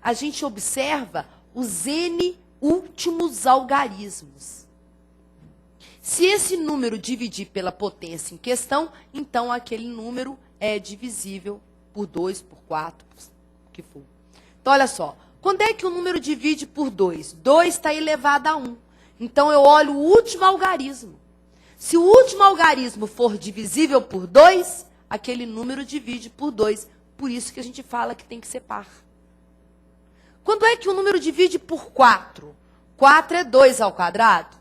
a gente observa os N últimos algarismos. Se esse número dividir pela potência em questão, então aquele número é divisível por 2, por 4, por o que for. Então, olha só. Quando é que o número divide por 2? 2 está elevado a 1. Então, eu olho o último algarismo. Se o último algarismo for divisível por 2, aquele número divide por 2. Por isso que a gente fala que tem que ser par. Quando é que o número divide por 4? 4 é 2 ao quadrado.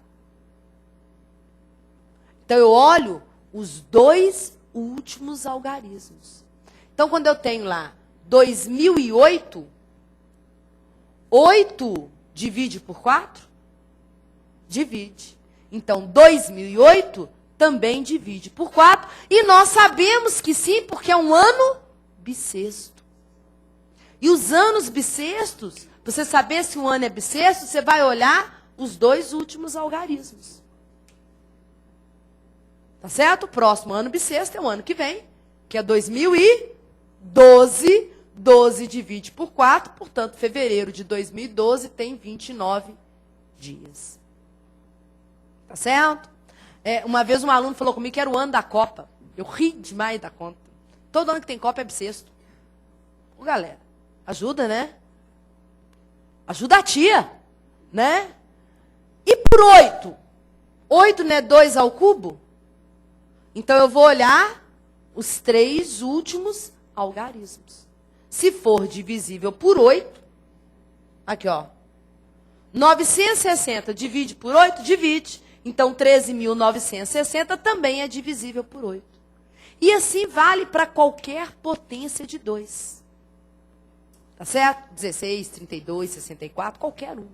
Então, eu olho os 2 últimos algarismos. Então, quando eu tenho lá 2008, 8 divide por 4? Divide. Então, 2008 também divide por 4. E nós sabemos que sim, porque é um ano bissexto. E os anos bissextos, para você saber se um ano é bissexto, você vai olhar os 2 últimos algarismos. Tá certo? O próximo ano bissexto é o ano que vem, que é 2012. 12 divide por 4, portanto, fevereiro de 2012 tem 29 dias. Tá certo? Uma vez um aluno falou comigo que era o ano da Copa. Eu ri demais da conta. Todo ano que tem Copa é bissexto. Ô, galera, ajuda, né? Ajuda a tia, né? E por 8? 8 não é 2 ao cubo? Então, eu vou olhar os 3 últimos algarismos. Se for divisível por 8, aqui, ó, 960 divide por 8? Divide. Então, 13.960 também é divisível por 8. E assim vale para qualquer potência de 2. Tá certo? 16, 32, 64, qualquer um.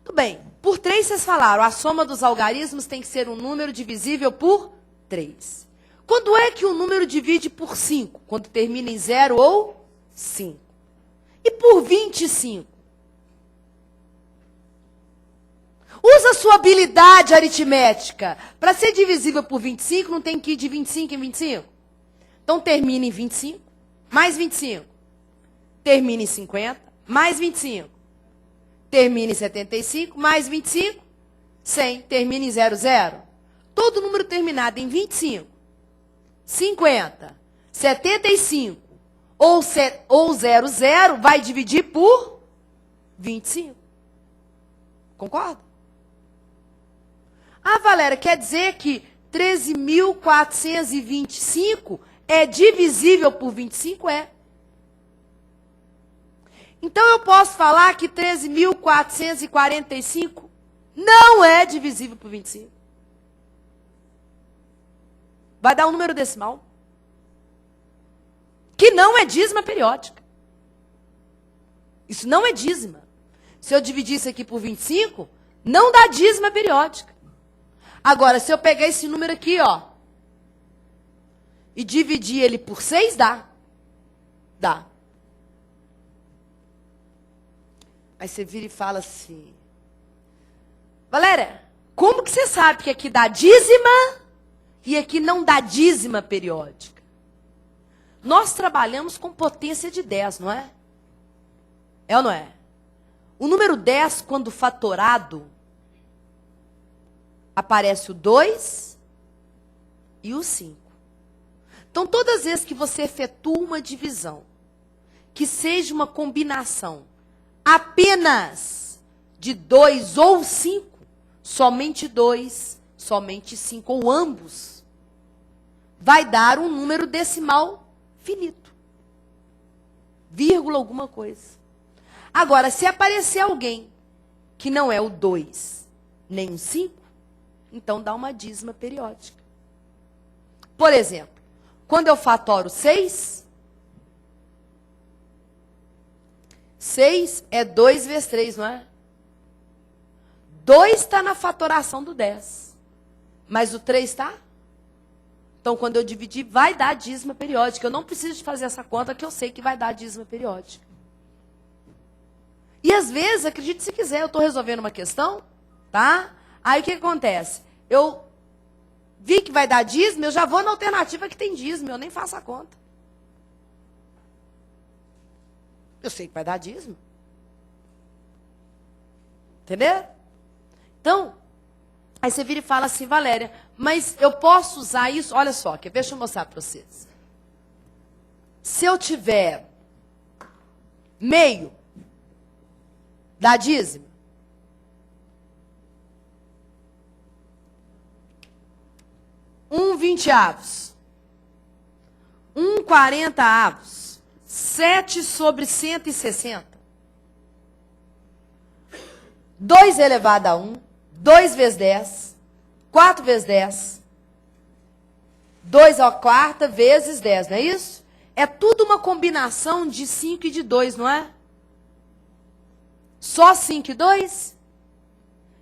Tudo bem. Por 3, vocês falaram, a soma dos algarismos tem que ser um número divisível por 3. Quando é que o número divide por 5? Quando termina em 0 ou 5. E por 25? Usa a sua habilidade aritmética. Para ser divisível por 25, não tem que ir de 25 em 25? Então, termina em 25, mais 25. Termina em 50, mais 25. Termina em 75, mais 25. 100, termina em 00. Todo número terminado em 25, 50, 75 ou 00 vai dividir por 25. Concorda? Ah, Valéria, quer dizer que 13.425 é divisível por 25? É. Então, eu posso falar que 13.445 não é divisível por 25. Vai dar um número decimal. Que não é dízima periódica. Isso não é dízima. Se eu dividir isso aqui por 25, não dá dízima periódica. Agora, se eu pegar esse número aqui, ó, e dividir ele por 6, dá. Dá. Aí você vira e fala assim, Valéria, como que você sabe que aqui dá dízima e aqui não dá dízima periódica? Nós trabalhamos com potência de 10, não é? É ou não é? O número 10, quando fatorado, aparece o 2 e o 5. Então, todas as vezes que você efetua uma divisão, que seja uma combinação apenas de 2 ou 5, somente 2, somente 5, ou ambos, vai dar um número decimal finito. Vírgula alguma coisa. Agora, se aparecer alguém que não é o 2, nem o 5, então dá uma dízima periódica. Por exemplo, quando eu fatoro 6, 6 é 2 vezes 3, não é? 2 está na fatoração do 10. Mas o 3 está? Então, quando eu dividir, vai dar dízima periódica. Eu não preciso de fazer essa conta, que eu sei que vai dar dízima periódica. E às vezes, acredite se quiser, eu estou resolvendo uma questão, tá? Aí o que acontece? Eu vi que vai dar dízimo, eu já vou na alternativa que tem dízimo, eu nem faço a conta. Eu sei que vai dar dízimo. Entendeu? Então, aí você vira e fala assim, Valéria, mas eu posso usar isso? Olha só, deixa eu mostrar para vocês. Se eu tiver meio, dá dízimo? Um 20avos. 40avos. 7 sobre 160. 2 elevado a 1. 2 vezes 10. 4 vezes 10. 2 à quarta vezes 10, não é isso? É tudo uma combinação de 5 e de 2, não é? Só 5 e 2?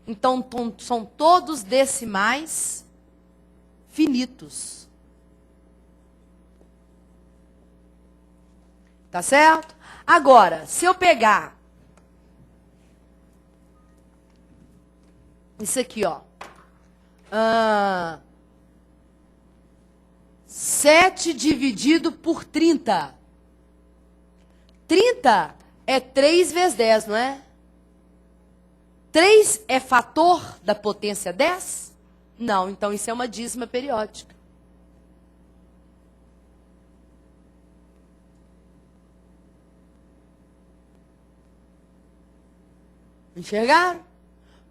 Então, são todos decimais finitos. Tá certo? Agora, se eu pegar isso aqui, ó. 7 dividido por 30. 30 é 3 vezes 10, não é? 3 é fator da potência 10? Não, então isso é uma dízima periódica. Enxergaram?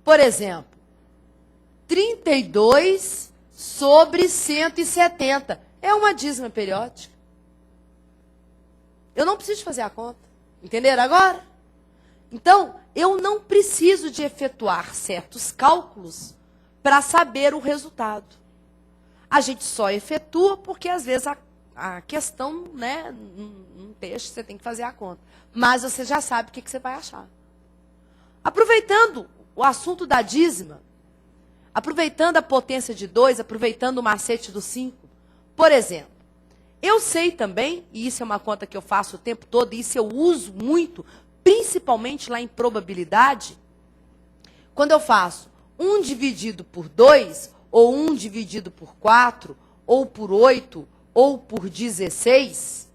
Por exemplo, 32 sobre 170. É uma dízima periódica. Eu não preciso fazer a conta. Entenderam agora? Então, eu não preciso de efetuar certos cálculos para saber o resultado. A gente só efetua porque, às vezes, a questão, né, num texto, você tem que fazer a conta. Mas você já sabe o que você vai achar. Aproveitando o assunto da dízima, aproveitando a potência de 2, aproveitando o macete do 5, por exemplo, eu sei também, e isso é uma conta que eu faço o tempo todo, e isso eu uso muito, principalmente lá em probabilidade, quando eu faço 1 dividido por 2, ou 1 dividido por 4, ou por 8, ou por 16,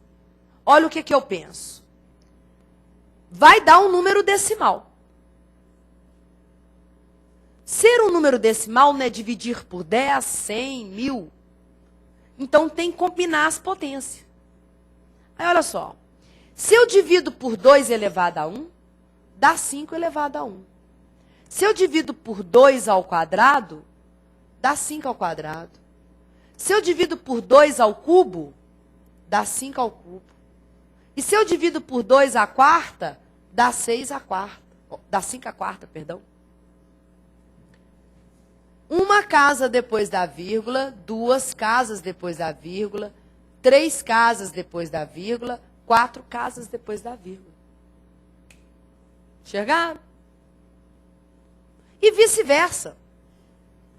olha o que eu penso. Vai dar um número decimal. Ser um número decimal não é dividir por 10, 100, 1000. Então, tem que combinar as potências. Aí, olha só. Se eu divido por 2 elevado a 1, dá 5 elevado a 1. Se eu divido por 2 ao quadrado, dá 5 ao quadrado. Se eu divido por 2 ao cubo, dá 5 ao cubo. E se eu divido por 2 à quarta, dá 6 à quarta. Dá 5 à quarta, perdão. Uma casa depois da vírgula, 2 casas depois da vírgula, 3 casas depois da vírgula, 4 casas depois da vírgula. Enxergaram? E vice-versa.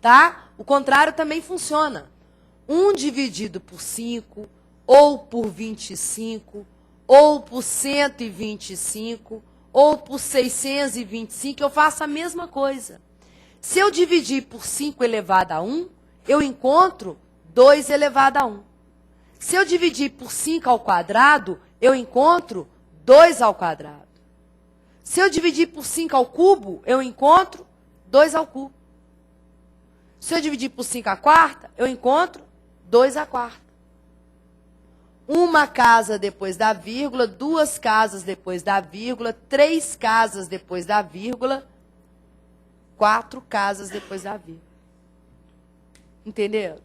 Tá? O contrário também funciona. 1 dividido por 5, ou por 25, ou por 125, ou por 625, eu faço a mesma coisa. Se eu dividir por 5 elevado a 1, eu encontro 2 elevado a 1. Se eu dividir por 5 ao quadrado, eu encontro 2 ao quadrado. Se eu dividir por 5 ao cubo, eu encontro 2 ao cubo. Se eu dividir por 5 à quarta, eu encontro 2 à quarta. Uma casa depois da vírgula, 2 casas depois da vírgula, 3 casas depois da vírgula, 4 casas depois da vírgula. Entenderam?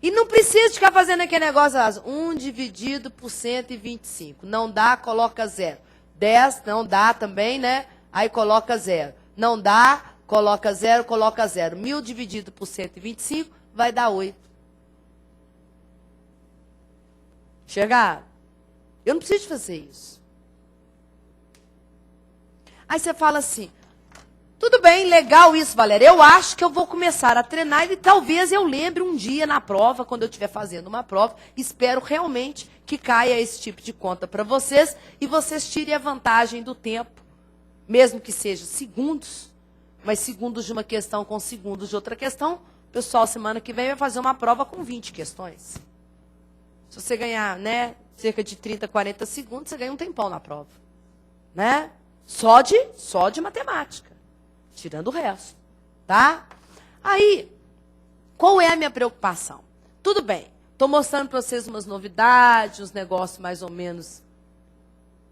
E não precisa ficar fazendo aquele negócio, 1 dividido por 125. Não dá, coloca 0. 10, não dá também, né? Aí coloca 0. Não dá, coloca 0, coloca 0. 1000 dividido por 125 vai dar 8. Chegaram? Eu não preciso fazer isso. Aí você fala assim, tudo bem, legal isso, Valéria. Eu acho que eu vou começar a treinar e talvez eu lembre um dia na prova, quando eu estiver fazendo uma prova, espero realmente que caia esse tipo de conta para vocês e vocês tirem a vantagem do tempo, mesmo que seja segundos, mas segundos de uma questão com segundos de outra questão. O pessoal, semana que vem, vai fazer uma prova com 20 questões. Se você ganhar, né, cerca de 30, 40 segundos, você ganha um tempão na prova. né? Só de matemática, tirando o resto, tá? Aí, qual é a minha preocupação? Tudo bem, estou mostrando para vocês umas novidades, uns negócios mais ou menos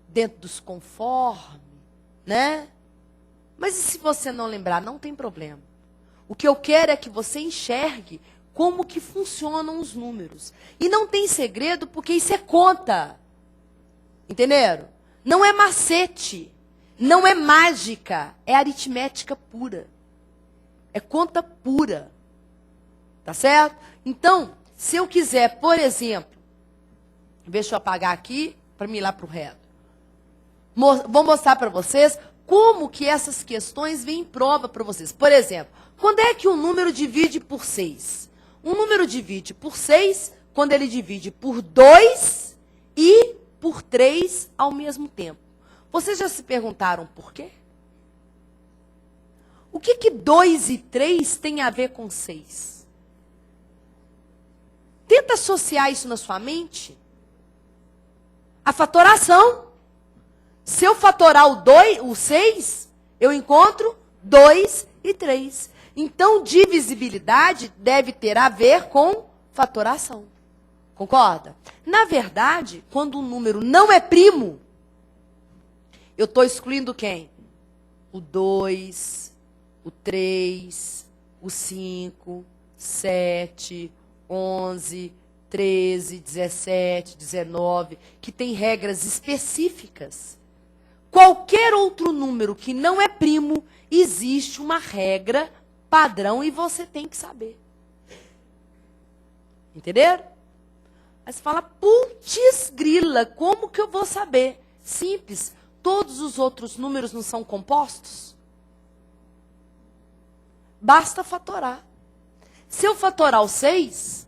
dentro dos conformes, né? Mas e se você não lembrar? Não tem problema. O que eu quero é que você enxergue como que funcionam os números. E não tem segredo, porque isso é conta. Entenderam? Não é macete. Não é mágica. É aritmética pura. É conta pura. Tá certo? Então, se eu quiser, por exemplo, deixa eu apagar aqui para me ir lá para o reto. Vou mostrar para vocês como que essas questões vêm em prova para vocês. Por exemplo, quando é que um número divide por 6? Um número divide por 6 quando ele divide por 2 e por 3 ao mesmo tempo. Vocês já se perguntaram por quê? O que 2 e 3 tem a ver com 6? Tenta associar isso na sua mente. A fatoração. Se eu fatorar o 6, eu encontro 2 e 3. Então, divisibilidade deve ter a ver com fatoração. Concorda? Na verdade, quando um número não é primo, eu estou excluindo quem? O 2, o 3, o 5, 7, 11, 13, 17, 19, que tem regras específicas. Qualquer outro número que não é primo, existe uma regra padrão e você tem que saber. Entenderam? Aí você fala, putz grila, como que eu vou saber? Simples, todos os outros números não são compostos? Basta fatorar. Se eu fatorar o 6,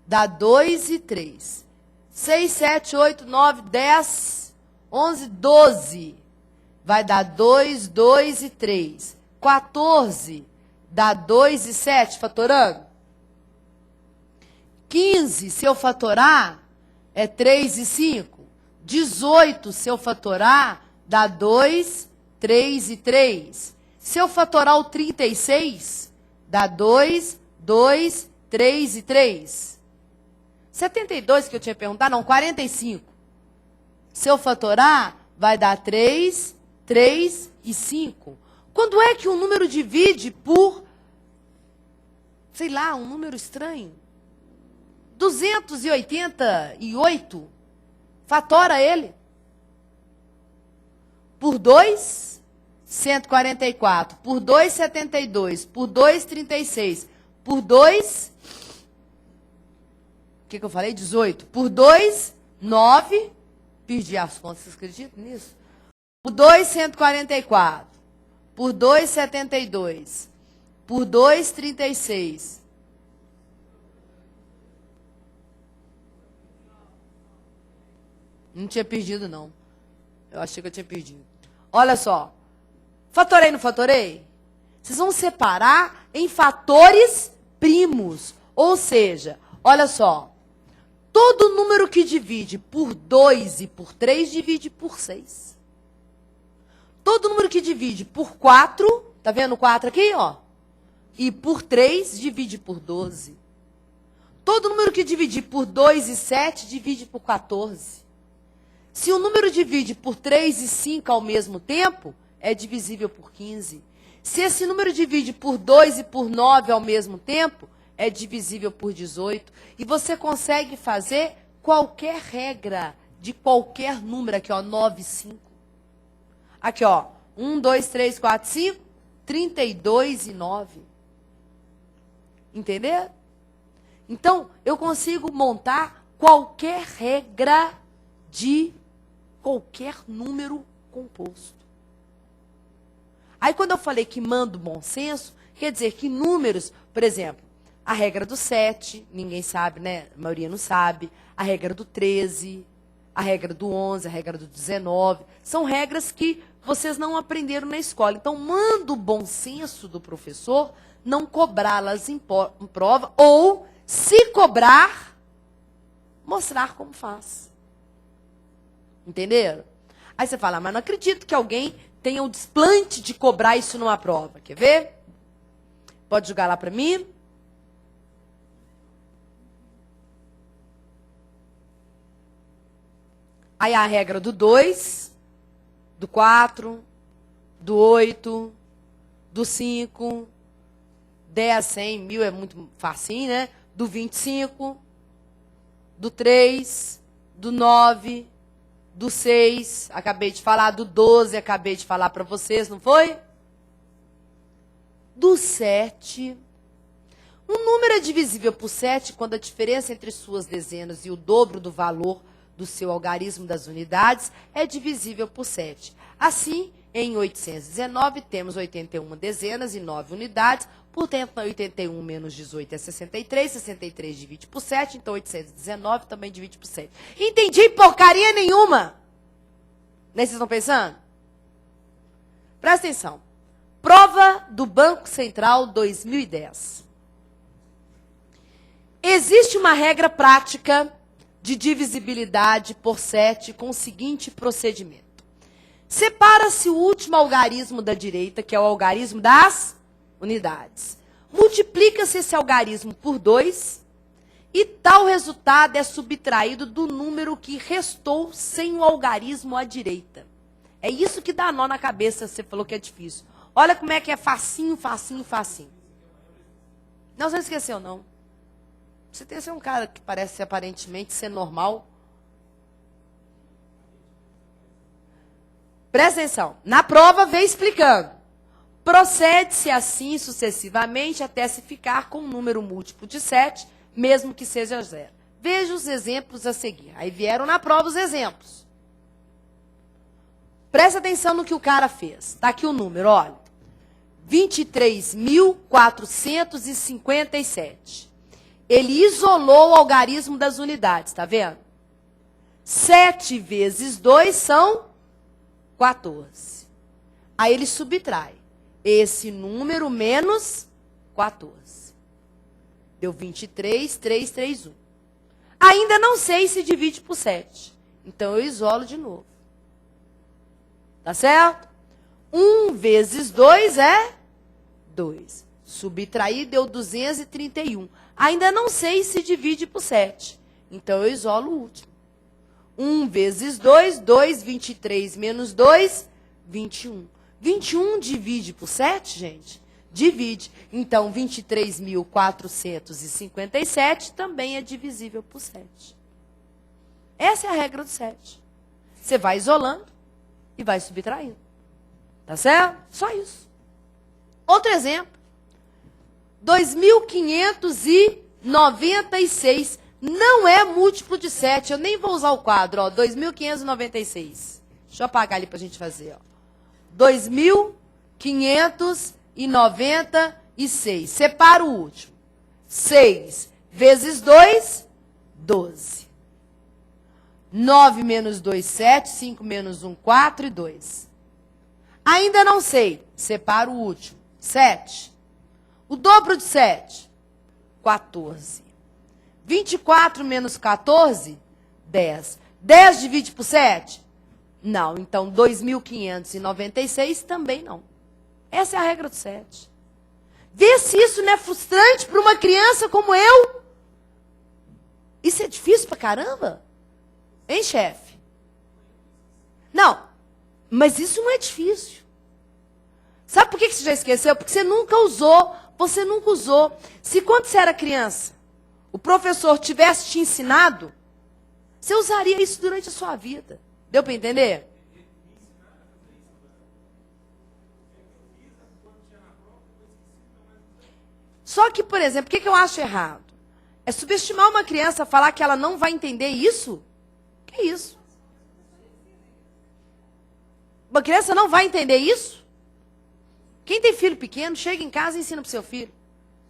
dá 2 e 3. 6, 7, 8, 9, 10, 11, 12. Vai dar 2, 2 e 3. 14 dá 2 e 7, fatorando. 15, se eu fatorar, é 3 e 5. 18, se eu fatorar, dá 2, 3 e 3. Se eu fatorar o 36, dá 2, 2, 3 e 3. 72 que eu tinha perguntado, não, 45. Se eu fatorar, vai dar 3, 3 e 5. Quando é que um número divide por, sei lá, um número estranho? 288. Fatora ele. Por 2, 144. Por 2, 72. Por 2, 36. Por 2, o que eu falei? 18. Por 2, 9. Perdi as contas, vocês acreditam nisso? Por 2, 144. Por 2, 72. Por 2, 36. Não tinha perdido, não. Eu achei que eu tinha perdido. Olha só. Fatorei, não fatorei? Vocês vão separar em fatores primos. Ou seja, olha só. Todo número que divide por 2 e por 3 divide por 6. Todo número que divide por 4, tá vendo o 4 aqui, ó? E por 3 divide por 12. Todo número que divide por 2 e 7 divide por 14. Se o número divide por 3 e 5 ao mesmo tempo, é divisível por 15. Se esse número divide por 2 e por 9 ao mesmo tempo, é divisível por 18. E você consegue fazer qualquer regra de qualquer número. Aqui, ó, 9, 5. Aqui, ó, 1, 2, 3, 4, 5, 32 e 9. Entendeu? Então, eu consigo montar qualquer regra de qualquer número composto. Aí, quando eu falei que mando bom senso, quer dizer que números, por exemplo, a regra do 7, ninguém sabe, né? A maioria não sabe. A regra do 13, a regra do 11, a regra do 19. São regras que vocês não aprenderam na escola. Então, manda o bom senso do professor não cobrá-las em prova ou, se cobrar, mostrar como faz. Entenderam? Aí você fala, mas não acredito que alguém tenha o desplante de cobrar isso numa prova. Quer ver? Pode jogar lá para mim? Aí a regra do 2, do 4, do 8, do 5, 10, 100, 1000 é muito facinho, né? Do 25, do 3, do 9, do 6, acabei de falar, do 12, acabei de falar para vocês, não foi? Do 7. Um número é divisível por 7 quando a diferença entre suas dezenas e o dobro do valor do seu algarismo das unidades é divisível por 7. Assim, em 819, temos 81 dezenas e 9 unidades, portanto, 81 menos 18 é 63, 63 divide por 7, então 819 também divide por 7. Entendi porcaria nenhuma! Nem vocês estão pensando? Presta atenção. Prova do Banco Central 2010. Existe uma regra prática de divisibilidade por 7 com o seguinte procedimento. Separa-se o último algarismo da direita, que é o algarismo das unidades. Multiplica-se esse algarismo por 2 e tal resultado é subtraído do número que restou sem o algarismo à direita. É isso que dá nó na cabeça, você falou que é difícil. Olha como é que é facinho, facinho, facinho. Não, você não esqueceu, não. Você tem que ser um cara que parece aparentemente ser normal. Presta atenção. Na prova, vem explicando. Procede-se assim sucessivamente até se ficar com um número múltiplo de 7, mesmo que seja 0. Veja os exemplos a seguir. Aí vieram na prova os exemplos. Presta atenção no que o cara fez. Está aqui o número, olha. 23.457. Ele isolou o algarismo das unidades, tá vendo? 7 vezes 2 são 14. Aí ele subtrai esse número menos 14. Deu 23.331. Ainda não sei se divide por 7. Então eu isolo de novo. Tá certo? 1 vezes 2 é 2. Subtrair deu 231. Ainda não sei se divide por 7. Então, eu isolo o último. 1 vezes 2, 2, 23 menos 2, 21. 21 divide por 7, gente? Divide. Então, 23.457 também é divisível por 7. Essa é a regra do 7. Você vai isolando e vai subtraindo. Tá certo? Só isso. Outro exemplo. 2.596 não é múltiplo de 7. Eu nem vou usar o quadro, ó. 2.596. Deixa eu apagar ali para a gente fazer, ó. 2.596. Separa o último. 6 vezes 2, 12. 9 menos 2, 7. 5 menos 1, 4 e 2. Ainda não sei. Separa o último. 7. O dobro de 7, 14. 24 menos 14, 10. 10 divide por 7? Não. Então, 2.596 também não. Essa é a regra do 7. Vê se isso não é frustrante para uma criança como eu. Isso é difícil pra caramba? Hein, chefe? Não. Mas isso não é difícil. Sabe por que você já esqueceu? Porque você nunca usou. Você nunca usou. Se quando você era criança, o professor tivesse te ensinado, você usaria isso durante a sua vida. Deu para entender? Só que, por exemplo, o que eu acho errado? É subestimar uma criança, falar que ela não vai entender isso? Que isso? Uma criança não vai entender isso? Quem tem filho pequeno, chega em casa e ensina para o seu filho.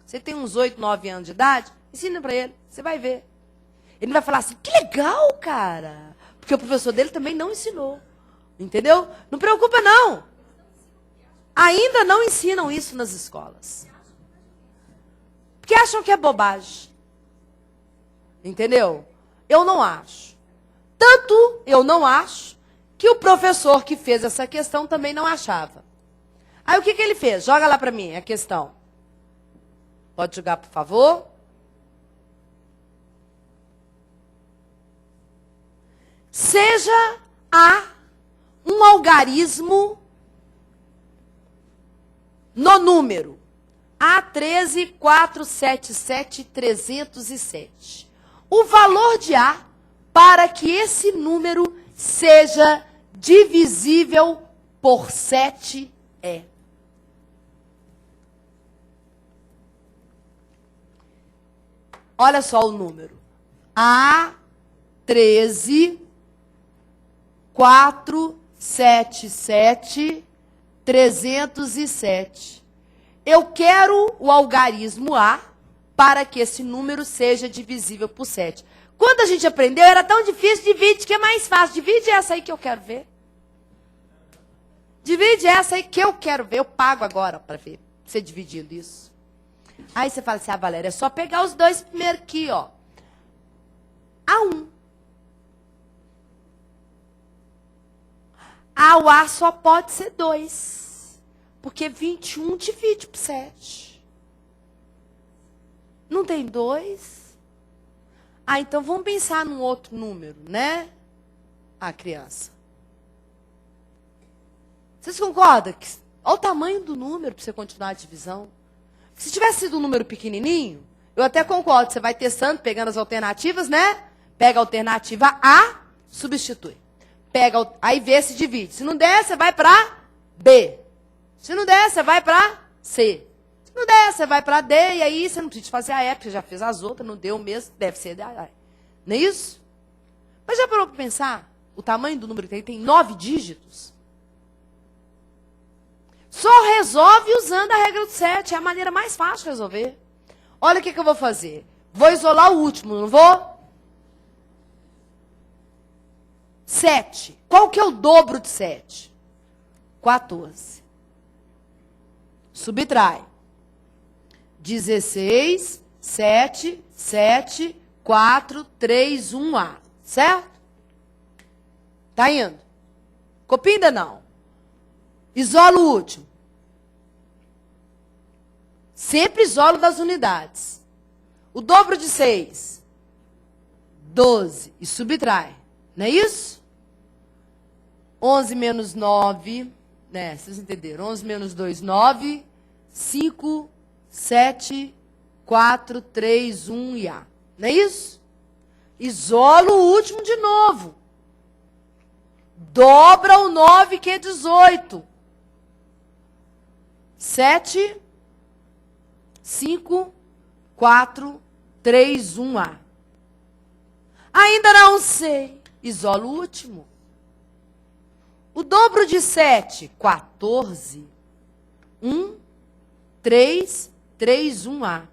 Você tem uns 8, 9 anos de idade, ensina para ele, você vai ver. Ele vai falar assim, que legal, cara. Porque o professor dele também não ensinou. Entendeu? Não preocupa, não. Ainda não ensinam isso nas escolas. Porque acham que é bobagem. Entendeu? Eu não acho. Tanto eu não acho que o professor que fez essa questão também não achava. Aí o que ele fez? Joga lá para mim a questão. Pode jogar, por favor? Seja A um algarismo no número A13477307. O valor de A para que esse número seja divisível por 7 é. Olha só o número. A13477307. Eu quero o algarismo A para que esse número seja divisível por 7. Quando a gente aprendeu, era tão difícil, divide, que é mais fácil. Divide essa aí que eu quero ver. Divide essa aí que eu quero ver. Eu pago agora para ver você dividindo isso. Aí você fala assim, Valéria, é só pegar os dois primeiros aqui, ó. A1. O A só pode ser 2. Porque 21 divide por 7. Não tem 2? Então vamos pensar num outro número, né? Criança. Vocês concordam? Olha o tamanho do número para você continuar a divisão. Se tivesse sido um número pequenininho, eu até concordo. Você vai testando, pegando as alternativas, né? Pega a alternativa A, substitui. Aí vê se divide. Se não der, você vai para B. Se não der, você vai para C. Se não der, você vai para D. E aí você não precisa fazer a E, porque já fez as outras, não deu mesmo, deve ser da. Não é isso? Mas já parou para pensar? O tamanho do número que tem 9 dígitos? Só resolve usando a regra do 7. É a maneira mais fácil de resolver. Olha o que eu vou fazer. Vou isolar o último, não vou? 7. Qual que é o dobro de 7? 14. Subtrai. 16, 7, 7, 4, 3, 1A. Certo? Tá indo? Copia ainda não. Isola o último. Sempre isolo das unidades. O dobro de 6. 12. E subtrai. Não é isso? 11 menos 9. Né? Vocês entenderam? 11 menos 2, 9. 5, 7, 4, 3, 1 e A. Não é isso? Isola o último de novo. Dobra o 9, que é 18. 7, 5, 4, 3, 1A. Ainda não sei. Isola o último. O dobro de 7, 14. 1, 3, 3, 1A.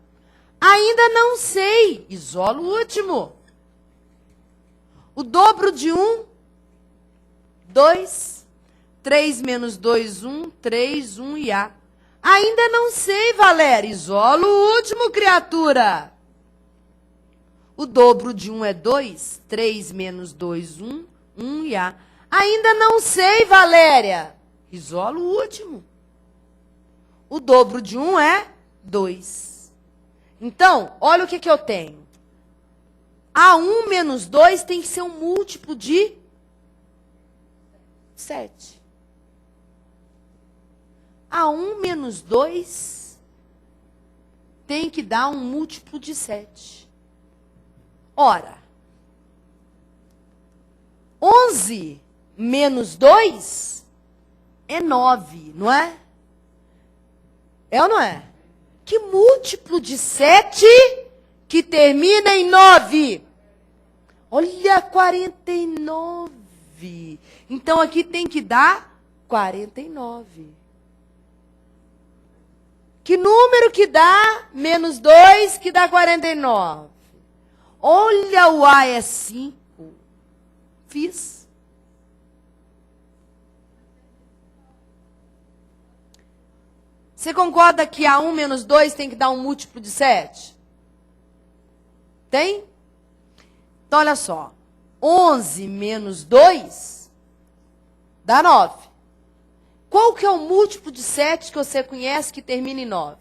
Ainda não sei. Isola o último. O dobro de 1, 2. 3 menos 2, 1. 3, 1 e A. Ainda não sei, Valéria. Isola o último, criatura. O dobro de 1 é 2. 3 menos 2, 1. 1 e A. Ainda não sei, Valéria. Isola o último. O dobro de 1 é 2. Então, olha o que eu tenho. A1 menos 2 tem que ser um múltiplo de 7. A1 menos 2 tem que dar um múltiplo de 7. Ora, 11 menos 2 é 9, não é? É ou não é? Que múltiplo de 7 que termina em 9? Olha, 49. Então, aqui tem que dar 49. Que número que dá menos 2 que dá 49? Olha, o A é 5. Fiz. Você concorda que A1 menos 2 tem que dar um múltiplo de 7? Tem? Então, olha só. 11 menos 2 Dá 9. Qual que é o múltiplo de 7 que você conhece que termina em 9?